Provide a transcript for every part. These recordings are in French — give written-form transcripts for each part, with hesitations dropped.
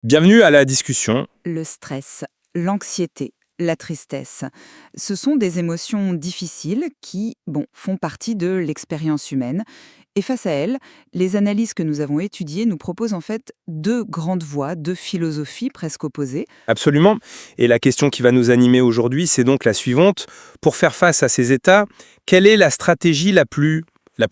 Bienvenue à la discussion. Le stress, l'anxiété, la tristesse, ce sont des émotions difficiles qui, font partie de l'expérience humaine. Et face à elles, les analyses que nous avons étudiées nous proposent en fait deux grandes voies, deux philosophies presque opposées. Absolument. Et la question qui va nous animer aujourd'hui, c'est donc la suivante. Pour faire face à ces états, quelle est la stratégie la plus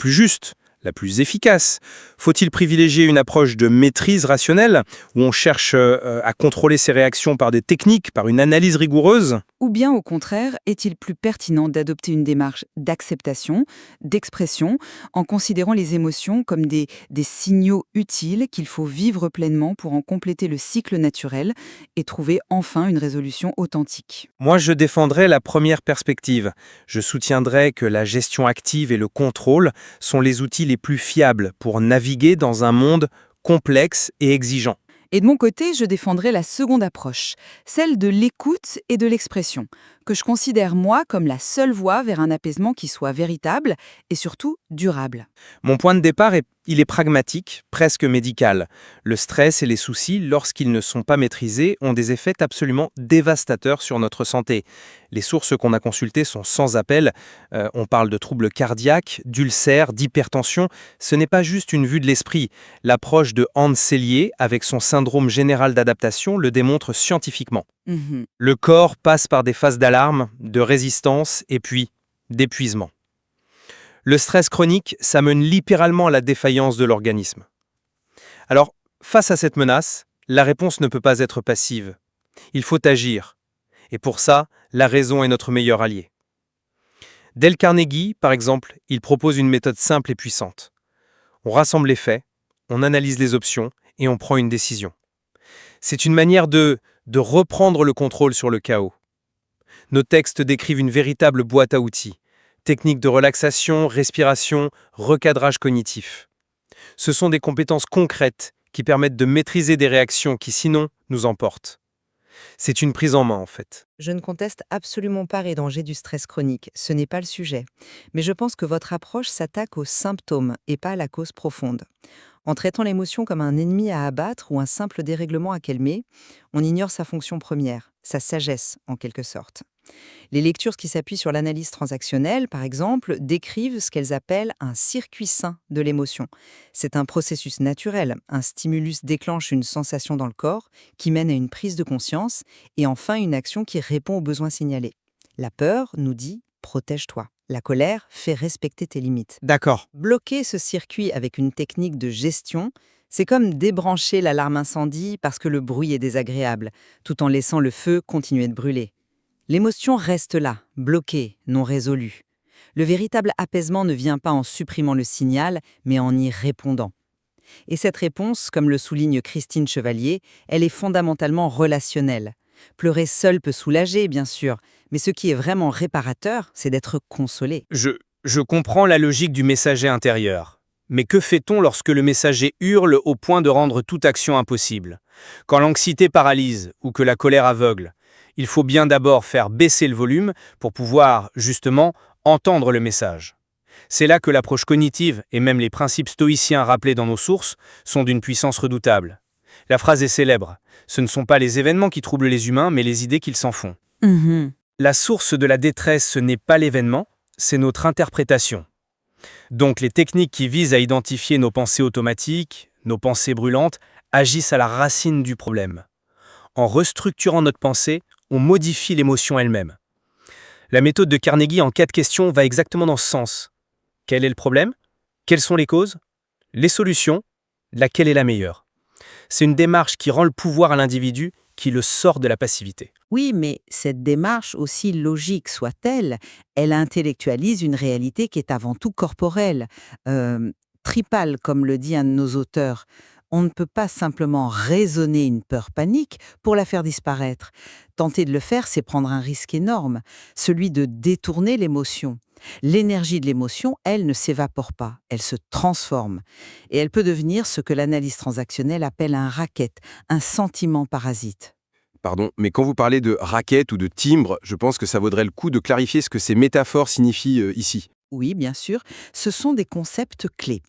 juste, la plus efficace? Faut-il privilégier une approche de maîtrise rationnelle, où on cherche à contrôler ses réactions par des techniques, par une analyse rigoureuse? Ou bien au contraire, est-il plus pertinent d'adopter une démarche d'acceptation, d'expression, en considérant les émotions comme des signaux utiles qu'il faut vivre pleinement pour en compléter le cycle naturel et trouver enfin une résolution authentique? Moi, je défendrais la première perspective. Je soutiendrais que la gestion active et le contrôle sont les outils les plus fiables pour naviguer dans un monde complexe et exigeant. Et de mon côté, je défendrai la seconde approche, celle de l'écoute et de l'expression, que je considère moi comme la seule voie vers un apaisement qui soit véritable et surtout durable. Mon point de départ il est pragmatique, presque médical. Le stress et les soucis, lorsqu'ils ne sont pas maîtrisés, ont des effets absolument dévastateurs sur notre santé. Les sources qu'on a consultées sont sans appel. On parle de troubles cardiaques, d'ulcères, d'hypertension. Ce n'est pas juste une vue de l'esprit. L'approche de Hans Selye, avec son syndrome général d'adaptation, le démontre scientifiquement. Mhm. Le corps passe par des phases d'alarme, de résistance et puis d'épuisement. Le stress chronique, ça mène littéralement à la défaillance de l'organisme. Alors, face à cette menace, la réponse ne peut pas être passive. Il faut agir. Et pour ça, la raison est notre meilleur allié. Dale Carnegie, par exemple, il propose une méthode simple et puissante. On rassemble les faits, on analyse les options et on prend une décision. C'est une manière de reprendre le contrôle sur le chaos. Nos textes décrivent une véritable boîte à outils. Techniques de relaxation, respiration, recadrage cognitif. Ce sont des compétences concrètes qui permettent de maîtriser des réactions qui sinon nous emportent. C'est une prise en main en fait. Je ne conteste absolument pas les dangers du stress chronique, ce n'est pas le sujet. Mais je pense que votre approche s'attaque aux symptômes et pas à la cause profonde. En traitant l'émotion comme un ennemi à abattre ou un simple dérèglement à calmer, on ignore sa fonction première, sa sagesse en quelque sorte. Les lectures qui s'appuient sur l'analyse transactionnelle, par exemple, décrivent ce qu'elles appellent un circuit sain de l'émotion. C'est un processus naturel. Un stimulus déclenche une sensation dans le corps qui mène à une prise de conscience et enfin une action qui répond aux besoins signalés. La peur nous dit « protège-toi ». La colère fait respecter tes limites. D'accord. Bloquer ce circuit avec une technique de gestion, c'est comme débrancher l'alarme incendie parce que le bruit est désagréable, tout en laissant le feu continuer de brûler. L'émotion reste là, bloquée, non résolue. Le véritable apaisement ne vient pas en supprimant le signal, mais en y répondant. Et cette réponse, comme le souligne Christine Chevalier, elle est fondamentalement relationnelle. Pleurer seul peut soulager, bien sûr, mais ce qui est vraiment réparateur, c'est d'être consolé. Je comprends la logique du messager intérieur. Mais que fait-on lorsque le messager hurle au point de rendre toute action impossible? Quand l'anxiété paralyse ou que la colère aveugle, il faut bien d'abord faire baisser le volume pour pouvoir, justement, entendre le message. C'est là que l'approche cognitive et même les principes stoïciens rappelés dans nos sources sont d'une puissance redoutable. La phrase est célèbre. Ce ne sont pas les événements qui troublent les humains, mais les idées qu'ils s'en font. La source de la détresse, ce n'est pas l'événement, c'est notre interprétation. Donc les techniques qui visent à identifier nos pensées automatiques, nos pensées brûlantes, agissent à la racine du problème. En restructurant notre pensée, on modifie l'émotion elle-même. La méthode de Carnegie en 4 questions va exactement dans ce sens. Quel est le problème? Quelles sont les causes? Les solutions? Laquelle est la meilleure? C'est une démarche qui rend le pouvoir à l'individu, qui le sort de la passivité. Oui, mais cette démarche, aussi logique soit-elle, elle intellectualise une réalité qui est avant tout corporelle, tripale, comme le dit un de nos auteurs. On ne peut pas simplement raisonner une peur panique pour la faire disparaître. Tenter de le faire, c'est prendre un risque énorme, celui de détourner l'émotion. L'énergie de l'émotion, elle, ne s'évapore pas, elle se transforme. Et elle peut devenir ce que l'analyse transactionnelle appelle un racket, un sentiment parasite. Pardon, mais quand vous parlez de raquette ou de timbre, je pense que ça vaudrait le coup de clarifier ce que ces métaphores signifient ici. Oui, bien sûr, ce sont des concepts clés.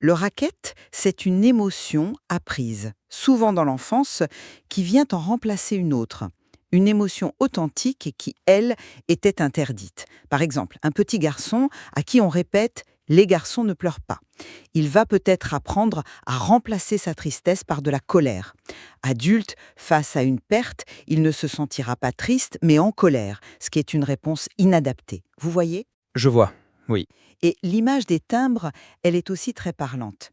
Le racket, c'est une émotion apprise, souvent dans l'enfance, qui vient en remplacer une autre. Une émotion authentique et qui, elle, était interdite. Par exemple, un petit garçon à qui on répète « les garçons ne pleurent pas ». Il va peut-être apprendre à remplacer sa tristesse par de la colère. Adulte, face à une perte, il ne se sentira pas triste, mais en colère, ce qui est une réponse inadaptée. Vous voyez ? Je vois, oui. Et l'image des timbres, elle est aussi très parlante.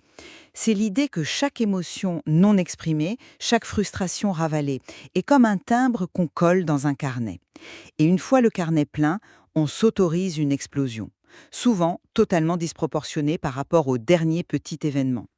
C'est l'idée que chaque émotion non exprimée, chaque frustration ravalée, est comme un timbre qu'on colle dans un carnet. Et une fois le carnet plein, on s'autorise une explosion, souvent totalement disproportionnée par rapport au dernier petit événement.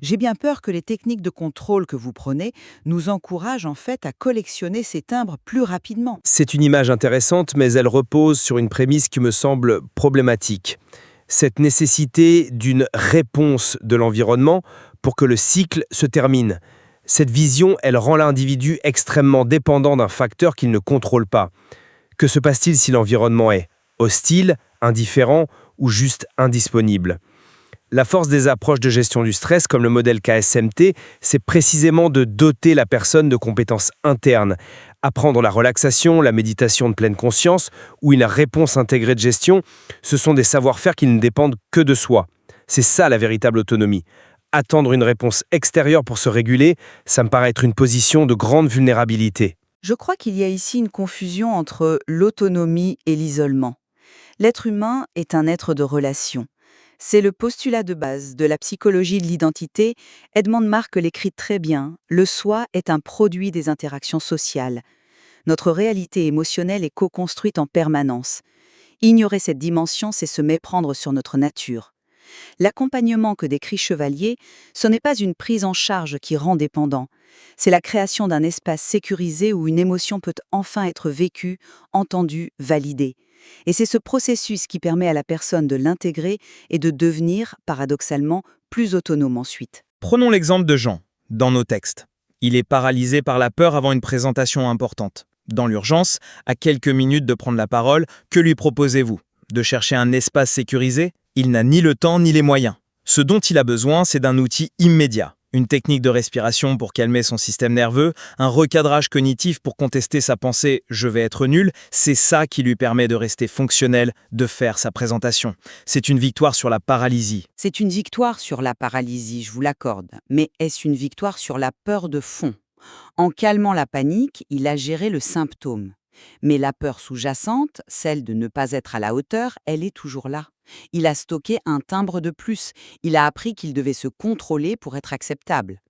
J'ai bien peur que les techniques de contrôle que vous prenez nous encouragent en fait à collectionner ces timbres plus rapidement. C'est une image intéressante, mais elle repose sur une prémisse qui me semble problématique. Cette nécessité d'une réponse de l'environnement pour que le cycle se termine. Cette vision, elle rend l'individu extrêmement dépendant d'un facteur qu'il ne contrôle pas. Que se passe-t-il si l'environnement est hostile, indifférent ou juste indisponible ? La force des approches de gestion du stress, comme le modèle KSMT, c'est précisément de doter la personne de compétences internes. Apprendre la relaxation, la méditation de pleine conscience ou une réponse intégrée de gestion, ce sont des savoir-faire qui ne dépendent que de soi. C'est ça la véritable autonomie. Attendre une réponse extérieure pour se réguler, ça me paraît être une position de grande vulnérabilité. Je crois qu'il y a ici une confusion entre l'autonomie et l'isolement. L'être humain est un être de relation. C'est le postulat de base de la psychologie de l'identité. Edmond Marc l'écrit très bien. Le soi est un produit des interactions sociales. Notre réalité émotionnelle est co-construite en permanence. Ignorer cette dimension, c'est se méprendre sur notre nature. L'accompagnement que décrit Chevalier, ce n'est pas une prise en charge qui rend dépendant. C'est la création d'un espace sécurisé où une émotion peut enfin être vécue, entendue, validée. Et c'est ce processus qui permet à la personne de l'intégrer et de devenir, paradoxalement, plus autonome ensuite. Prenons l'exemple de Jean, dans nos textes. Il est paralysé par la peur avant une présentation importante. Dans l'urgence, à quelques minutes de prendre la parole, que lui proposez-vous ? De chercher un espace sécurisé ? Il n'a ni le temps ni les moyens. Ce dont il a besoin, c'est d'un outil immédiat. Une technique de respiration pour calmer son système nerveux, un recadrage cognitif pour contester sa pensée « je vais être nul », c'est ça qui lui permet de rester fonctionnel, de faire sa présentation. C'est une victoire sur la paralysie. C'est une victoire sur la paralysie, je vous l'accorde. Mais est-ce une victoire sur la peur de fond ? En calmant la panique, il a géré le symptôme. Mais la peur sous-jacente, celle de ne pas être à la hauteur, elle est toujours là. Il a stocké un timbre de plus. Il a appris qu'il devait se contrôler pour être acceptable.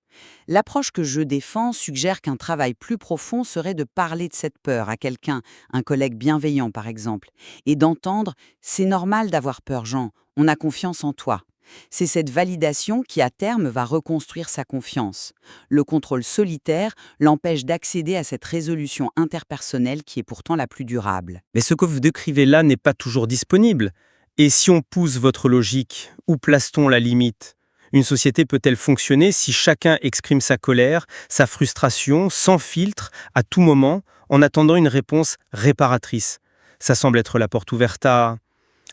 L'approche que je défends suggère qu'un travail plus profond serait de parler de cette peur à quelqu'un, un collègue bienveillant par exemple, et d'entendre « c'est normal d'avoir peur, Jean, on a confiance en toi ». C'est cette validation qui, à terme, va reconstruire sa confiance. Le contrôle solitaire l'empêche d'accéder à cette résolution interpersonnelle qui est pourtant la plus durable. Mais ce que vous décrivez là n'est pas toujours disponible. Et si on pousse votre logique, où place-t-on la limite ? Une société peut-elle fonctionner si chacun exprime sa colère, sa frustration, sans filtre, à tout moment, en attendant une réponse réparatrice ? Ça semble être la porte ouverte à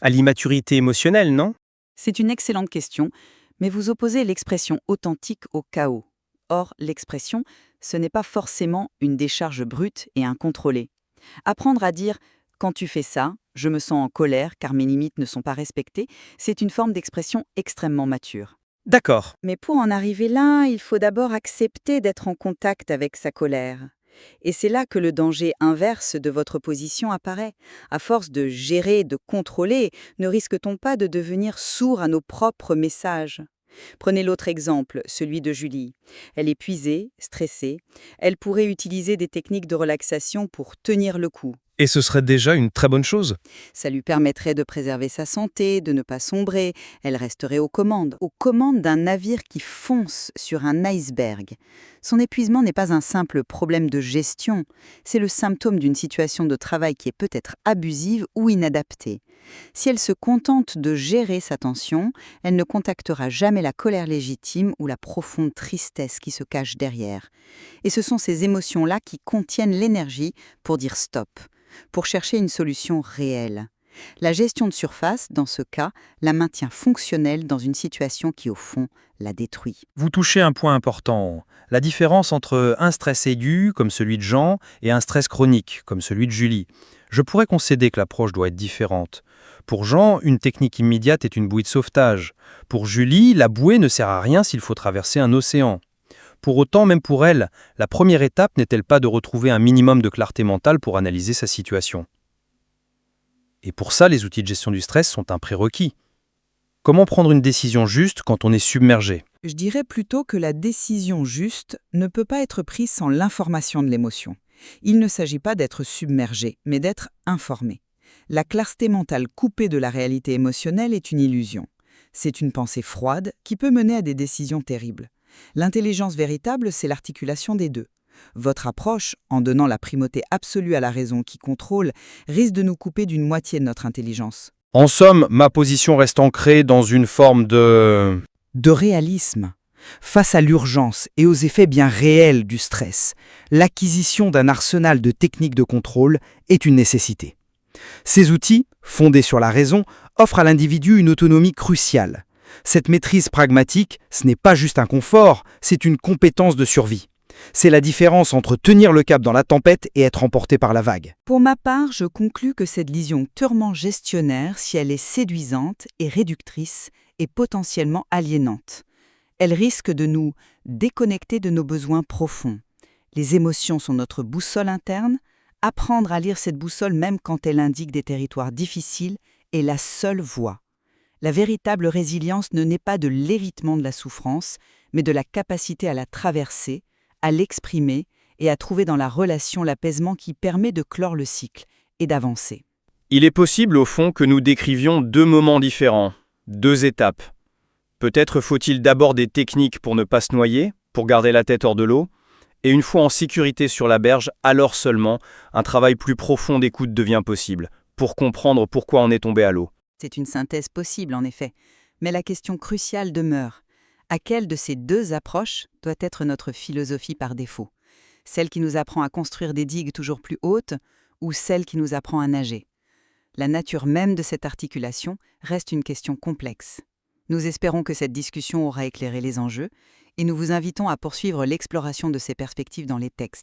l'immaturité émotionnelle, non ? C'est une excellente question, mais vous opposez l'expression authentique au chaos. Or, l'expression, ce n'est pas forcément une décharge brute et incontrôlée. Apprendre à dire « quand tu fais ça, je me sens en colère car mes limites ne sont pas respectées », c'est une forme d'expression extrêmement mature. D'accord. Mais pour en arriver là, il faut d'abord accepter d'être en contact avec sa colère. Et c'est là que le danger inverse de votre position apparaît. À force de gérer, de contrôler, ne risque-t-on pas de devenir sourd à nos propres messages ? Prenez l'autre exemple, celui de Julie. Elle est épuisée, stressée. Elle pourrait utiliser des techniques de relaxation pour tenir le coup. Et ce serait déjà une très bonne chose. Ça lui permettrait de préserver sa santé, de ne pas sombrer. Elle resterait aux commandes d'un navire qui fonce sur un iceberg. Son épuisement n'est pas un simple problème de gestion, c'est le symptôme d'une situation de travail qui est peut-être abusive ou inadaptée. Si elle se contente de gérer sa tension, elle ne contactera jamais la colère légitime ou la profonde tristesse qui se cache derrière. Et ce sont ces émotions-là qui contiennent l'énergie pour dire stop, pour chercher une solution réelle. La gestion de surface, dans ce cas, la maintient fonctionnelle dans une situation qui, au fond, la détruit. Vous touchez un point important, la différence entre un stress aigu, comme celui de Jean, et un stress chronique, comme celui de Julie. Je pourrais concéder que l'approche doit être différente. Pour Jean, une technique immédiate est une bouée de sauvetage. Pour Julie, la bouée ne sert à rien s'il faut traverser un océan. Pour autant, même pour elle, la première étape n'est-elle pas de retrouver un minimum de clarté mentale pour analyser sa situation? Et pour ça, les outils de gestion du stress sont un prérequis. Comment prendre une décision juste quand on est submergé? Je dirais plutôt que la décision juste ne peut pas être prise sans l'information de l'émotion. Il ne s'agit pas d'être submergé, mais d'être informé. La clarté mentale coupée de la réalité émotionnelle est une illusion. C'est une pensée froide qui peut mener à des décisions terribles. L'intelligence véritable, c'est l'articulation des deux. Votre approche, en donnant la primauté absolue à la raison qui contrôle, risque de nous couper d'une moitié de notre intelligence. En somme, ma position reste ancrée dans une forme de réalisme. Face à l'urgence et aux effets bien réels du stress, l'acquisition d'un arsenal de techniques de contrôle est une nécessité. Ces outils, fondés sur la raison, offrent à l'individu une autonomie cruciale. Cette maîtrise pragmatique, ce n'est pas juste un confort, c'est une compétence de survie. C'est la différence entre tenir le cap dans la tempête et être emporté par la vague. Pour ma part, je conclus que cette vision purement gestionnaire, si elle est séduisante et réductrice, est potentiellement aliénante. Elle risque de nous déconnecter de nos besoins profonds. Les émotions sont notre boussole interne. Apprendre à lire cette boussole même quand elle indique des territoires difficiles est la seule voie. La véritable résilience ne naît pas de l'évitement de la souffrance, mais de la capacité à la traverser, à l'exprimer et à trouver dans la relation l'apaisement qui permet de clore le cycle et d'avancer. Il est possible, au fond, que nous décrivions deux moments différents, deux étapes. Peut-être faut-il d'abord des techniques pour ne pas se noyer, pour garder la tête hors de l'eau, et une fois en sécurité sur la berge, alors seulement, un travail plus profond d'écoute devient possible, pour comprendre pourquoi on est tombé à l'eau. C'est une synthèse possible, en effet. Mais la question cruciale demeure. À quelle de ces deux approches doit être notre philosophie par défaut? Celle qui nous apprend à construire des digues toujours plus hautes ou celle qui nous apprend à nager? La nature même de cette articulation reste une question complexe. Nous espérons que cette discussion aura éclairé les enjeux et nous vous invitons à poursuivre l'exploration de ces perspectives dans les textes.